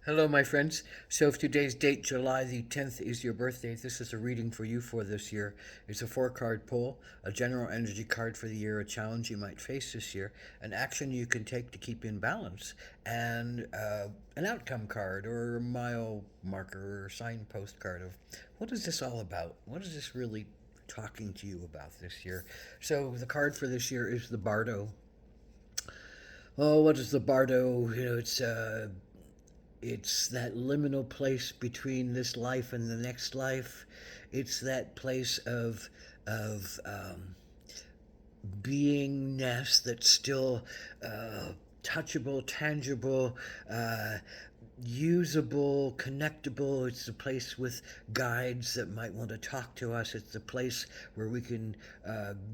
Hello, my friends. So, if today's date, July the 10th, is your birthday, this is a reading for you for this year. It's a four-card pull, a general energy card for the year, a challenge you might face this year, an action you can take to keep in balance, and an outcome card or a mile marker or signpost card of what is this all about? What is this really talking to you about this year? So, the card for this year is the Bardo. Oh, what is the Bardo? It's that liminal place between this life and the next life. It's that place of beingness that's still touchable, tangible, uh, usable, connectable. It's the place with guides that might want to talk to us. It's the place where we can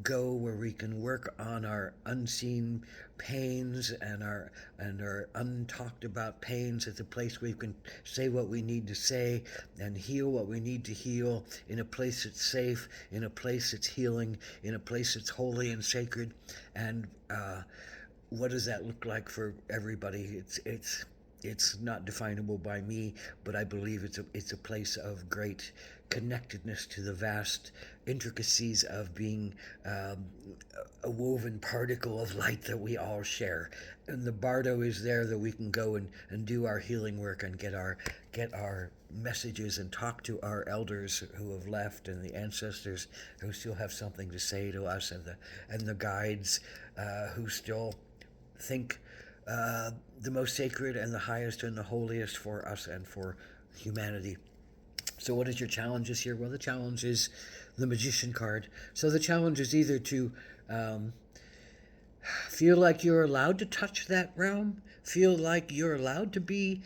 go, where we can work on our unseen pains and our untalked about pains. It's a place where we can say what we need to say and heal what we need to heal in a place that's safe, in a place that's healing, in a place that's holy and sacred. And what does that look like for everybody? It's not definable by me, but I believe it's a place of great connectedness to the vast intricacies of being um, a woven particle of light that we all share. And the Bardo is there that we can go and do our healing work and get our messages and talk to our elders who have left and the ancestors who still have something to say to us and the guides who still think the most sacred and the highest and the holiest for us and for humanity. So, what is your challenge this year? Well, the challenge is the Magician card. So, the challenge is either to um, feel like you're allowed to touch that realm, feel like you're allowed to be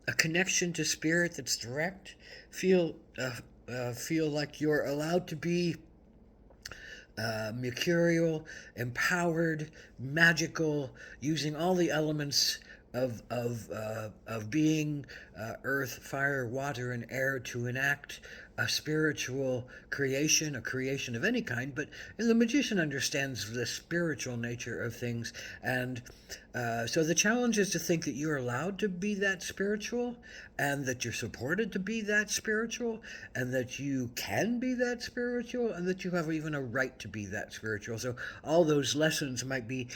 a connection to spirit that's direct, feel like you're allowed to be mercurial, empowered, magical, using all the elements of being earth, fire, water, and air to enact a spiritual creation, a creation of any kind. But the magician understands the spiritual nature of things, and so the challenge is to think that you're allowed to be that spiritual, and that you're supported to be that spiritual, and that you can be that spiritual, and that you have even a right to be that spiritual. So all those lessons might be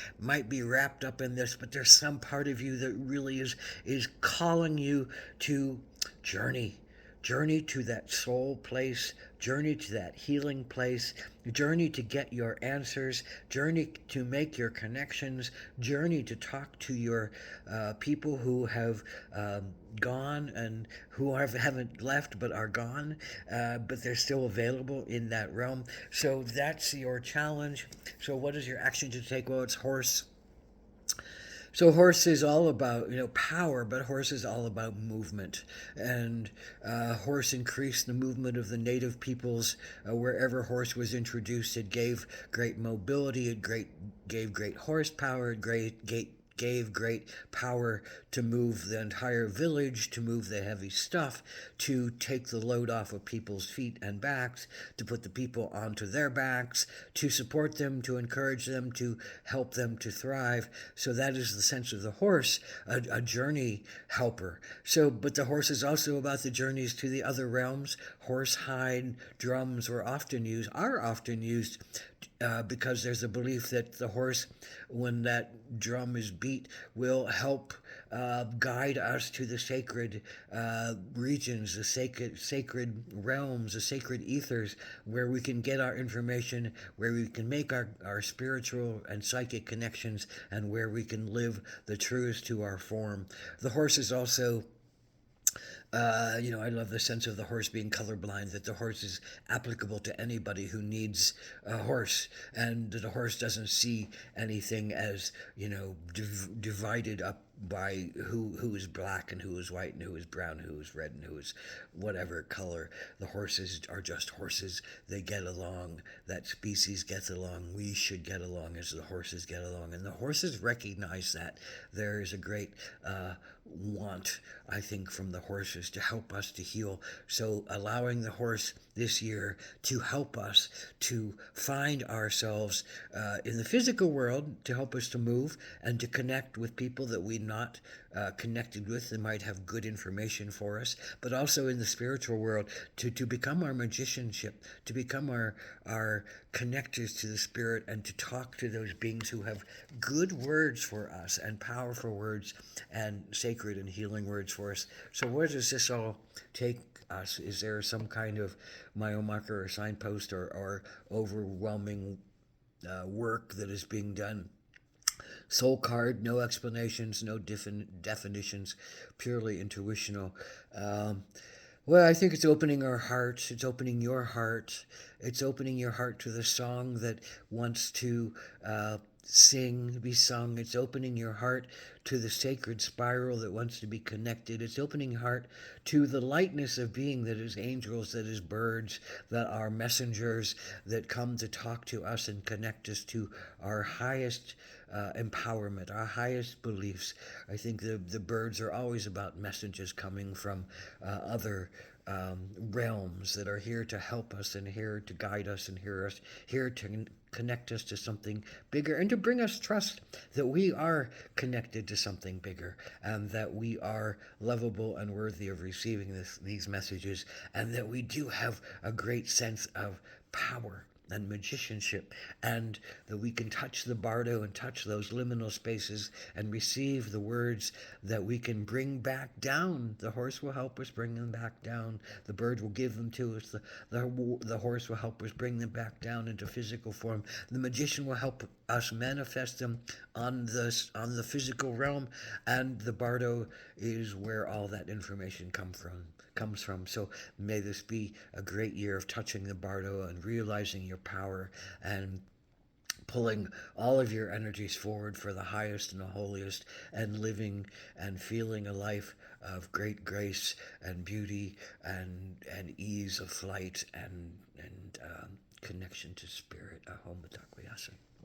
wrapped up in this, but there's some part of you that really is calling you to journey. Journey to that soul place, journey to that healing place, journey to get your answers, journey to make your connections, journey to talk to your people who have gone and who haven't left but are gone, but they're still available in that realm. So that's your challenge. So, what is your action to take? Well, it's horse. So horse is all about power, but horse is all about movement, and horse increased the movement of the native peoples wherever horse was introduced. It gave great mobility. Gave great horsepower. Gave great power to move the entire village, to move the heavy stuff, to take the load off of people's feet and backs, to put the people onto their backs, to support them, to encourage them, to help them to thrive. So that is the sense of the horse, a journey helper. So, but the horse is also about the journeys to the other realms. Horse hide drums are often used because there's a belief that the horse, when that drum is beat, will help guide us to the sacred regions, the sacred realms, the sacred ethers, where we can get our information, where we can make our spiritual and psychic connections, and where we can live the truths to our form. The horse is also I love the sense of the horse being colorblind, that the horse is applicable to anybody who needs a horse, and that the horse doesn't see anything as, divided up by who is black and who is white and who is brown, who is red and who is whatever color. The horses are just horses. They get along. That species gets along. We should get along as the horses get along. And the horses recognize that. There is a great want, I think, from the horses to help us to heal. So allowing the horse this year to help us to find ourselves in the physical world, to help us to move and to connect with people that we not connected with and might have good information for us, but also in the spiritual world to become our magicianship, to become our connectors to the spirit, and to talk to those beings who have good words for us and powerful words and sacred and healing words for us. So where does this all take us? Is there some kind of mile marker or signpost or overwhelming work that is being done? Soul card, no explanations, no definitions, purely intuitional. Um, well, I think it's opening our hearts. It's opening your heart. It's opening your heart to the song that wants to be sung. It's opening your heart to the sacred spiral that wants to be connected. It's opening your heart to the lightness of being that is angels, that is birds, that are messengers that come to talk to us and connect us to our highest empowerment, our highest beliefs. I think the birds are always about messages coming from other realms that are here to help us and here to guide us and here to connect us to something bigger and to bring us trust that we are connected to something bigger and that we are lovable and worthy of receiving these messages, and that we do have a great sense of power and magicianship, and that we can touch the bardo and touch those liminal spaces and receive the words that we can bring back down. The horse will help us bring them back down. The bird will give them to us. The horse will help us bring them back down into physical form. The magician will help us manifest them on the physical realm, and the bardo is where all that information comes from. So may this be a great year of touching the bardo and realizing your power and pulling all of your energies forward for the highest and the holiest, and living and feeling a life of great grace and beauty and ease of flight and connection to spirit. Ahom Takwiyasa.